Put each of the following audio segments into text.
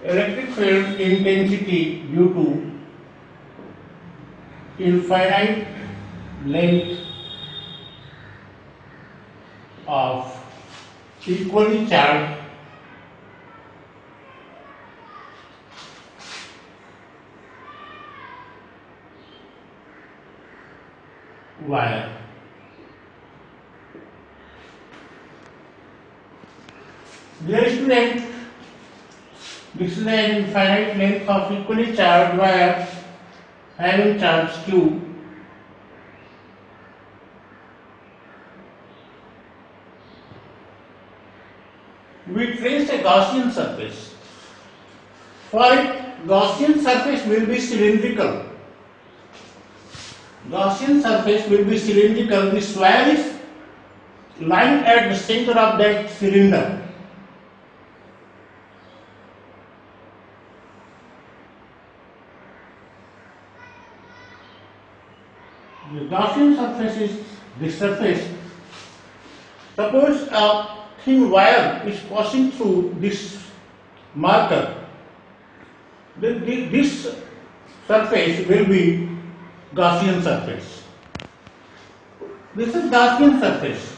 electric field intensity due to infinite length of equally charged wire. Dear student, this is an infinite length of equally charged wire having charge Q. We trace a Gaussian surface. For it, Gaussian surface will be cylindrical. Gaussian surface will be cylindrical. This wire is lying at the center of that cylinder. The Gaussian surface is this surface. Suppose a thin wire is passing through this marker. Then this surface will be Gaussian surface. This is Gaussian surface.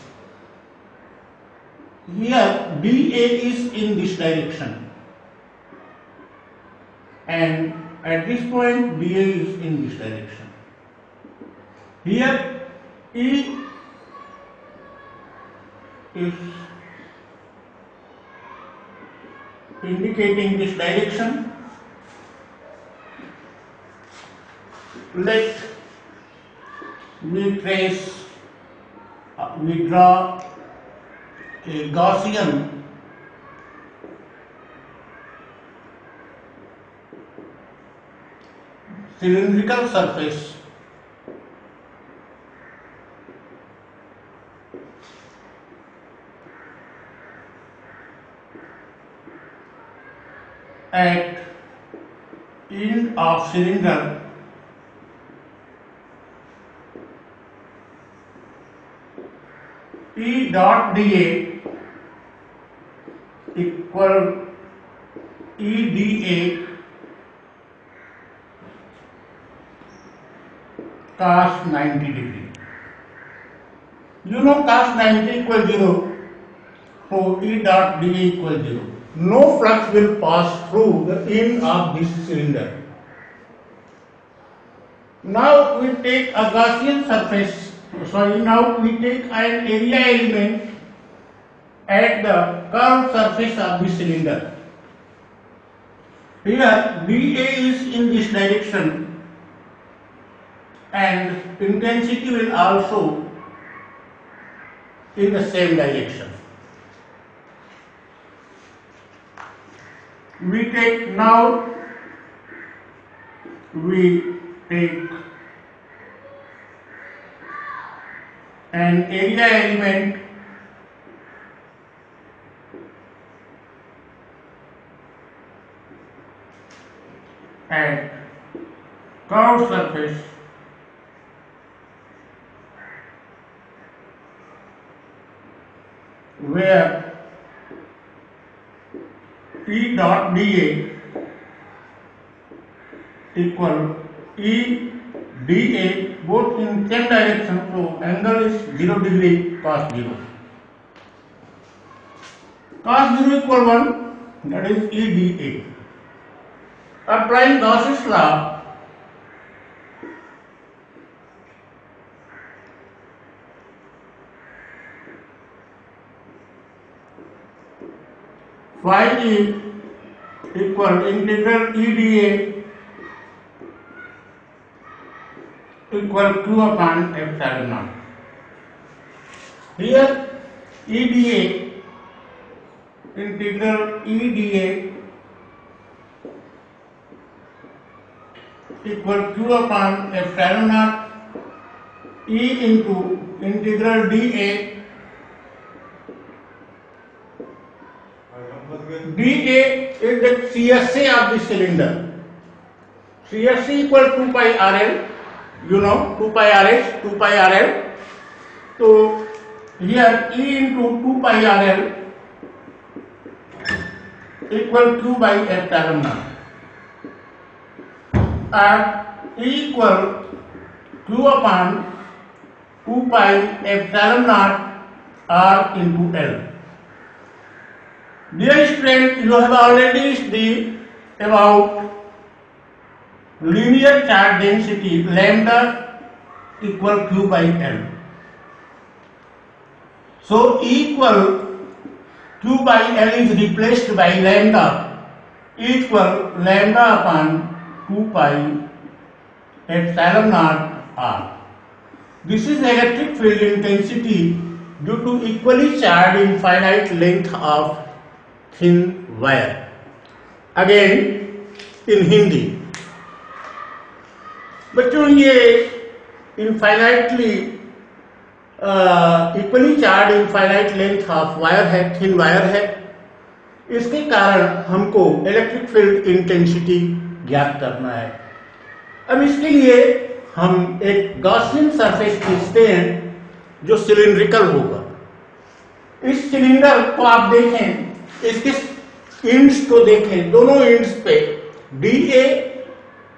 Here dA is in this direction, and at this point dA is in this direction. Here E is indicating this direction. Let we draw a Gaussian cylindrical surface at end of cylinder E dot dA equal EdA cos 90 degree. You know cos 90 equals 0, so E dot dA equals 0. No flux will pass through the end of this cylinder. Now we take a Gaussian surface. Now we take an area element at the curved surface of the cylinder. Here dA is in this direction and intensity will also in the same direction. We take an area element at curved surface where E dot dA equal E dA both in same direction, so angle is 0 degree cos 0. Cos 0 equal 1, that is E dA. Applying Gauss's law, phi E equal integral EdA equal Q upon epsilon naught. Here EdA integral EdA equal Q upon epsilon naught E into integral dA. dA is the CSA of the cylinder. CSA equal 2 pi RL. You know 2 pi RS, 2 pi RL. So here E into 2 pi RL equal q by epsilon naught and equal q upon 2 pi epsilon naught r into L. Dear student, you have already studied about linear charge density lambda equal q by L. So equal q by L is replaced by lambda equal lambda upon 2 pi epsilon naught r. This is electric field intensity due to equally charged infinite length of thin wire. Again in Hindi. बच्चों ये infinitely equally charge infinite length of wire है, thin wire है। इसके कारण हमको electric field intensity ज्ञात करना है। अब इसके लिए हम एक गॉसियन सरफेस खींचते हैं जो सिलिंड्रिकल होगा। इस सिलेंडर को आप देखें, इसके एंड्स को देखें, दोनों एंड्स पे DA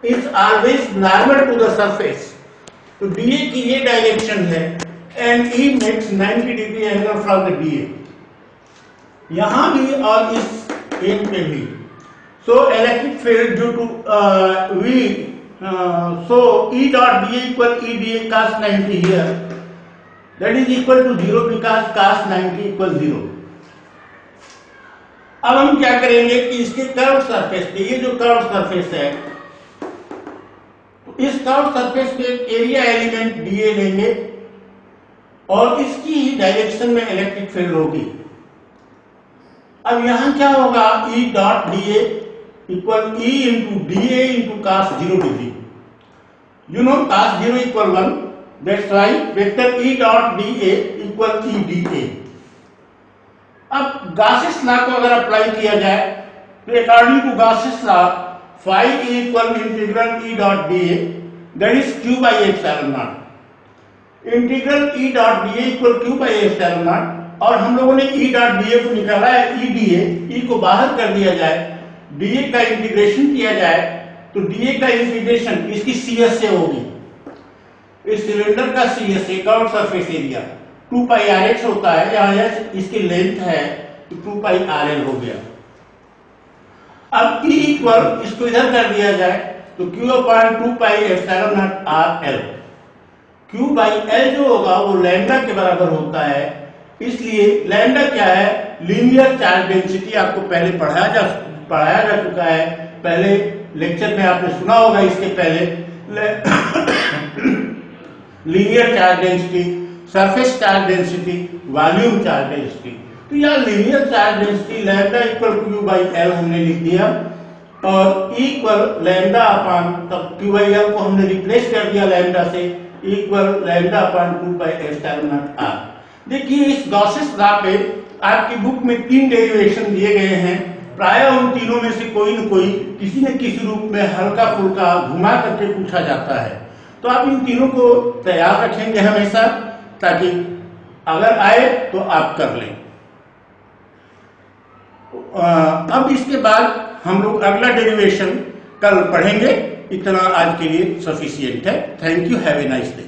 is always normal to the surface. तो DA की ये डायरेक्शन है and E makes 90 degree angle from the DA. यहाँ भी और इस एंड पे भी. So electric field due to so E dot DA equal EDA cos 90 here. That is equal to 0 because cos 90 equal 0. अब हम क्या करेंगे कि इसके कर्व सरफेस पे, ये जो कर्व सरफेस है, इस कर्व सरफेस पे एरिया एलिमेंट DA लेंगे और इसकी ही डायरेक्शन में इलेक्ट्रिक फील्ड होगी। अब यहां क्या होगा, E dot DA equal E into DA into cos 0 degree. You know cos 0 equal 1, that's why vector E dot DA equal E DA। अब गॉसियस लॉ को अगर अप्लाई किया जाए तो according to Gauss's law phi equal integral E dot DA, that is q by epsilon naught. Integral E dot DA equal q by epsilon naught, और हम लोगों ने E dot DA को निकाला है E DA, E को बाहर कर दिया जाए, DA का इंटीग्रेशन किया जाए तो DA का इंटीग्रेशन इसकी CS से होगी। इस सिलेंडर का CS curved surface area 2 pi RX होता है, यहाँ इसकी लेंथ है तो 2 pi RL हो गया। अब E इक्वल इसको इधर कर दिया जाए तो Q upon 2 pi epsilon not R L। Q by L जो होगा वो लैम्डा के बराबर होता है, इसलिए लैम्डा क्या है, लीनियर चार्ज डेंसिटी। आपको पहले पढ़ाया जा चुका है, पहले लेक्चर में आपने सुना होगा इसके पहले। Linear charge density, surface charge density, volume charge density. तो यहाँ linear charge density lambda equal Q by L हमने लिख दिया और इक्वल लैम्डा अपॉन, तब क्यू बाई एल को हमने रिप्लेस कर दिया लैम्डा से, equal lambda upon 2 pi epsilon naught R. देखिए इस गॉसियस लॉ पे आपकी बुक में 3 डेरिवेशन दिए गए हैं। प्राय उन तीनों में से कोई न कोई किसी न किसी रूप में हल्का फुल्का घुमा करके पूछा जाता है। तो आप इन तीनों को तैयार रखेंगे हमेशा, ताकि अगर आए तो आप कर लें। अब इसके बाद हम लोग अगला डेरिवेशन कल पढ़ेंगे। इतना आज के लिए सफिशिएंट है। Thank you, have a nice day.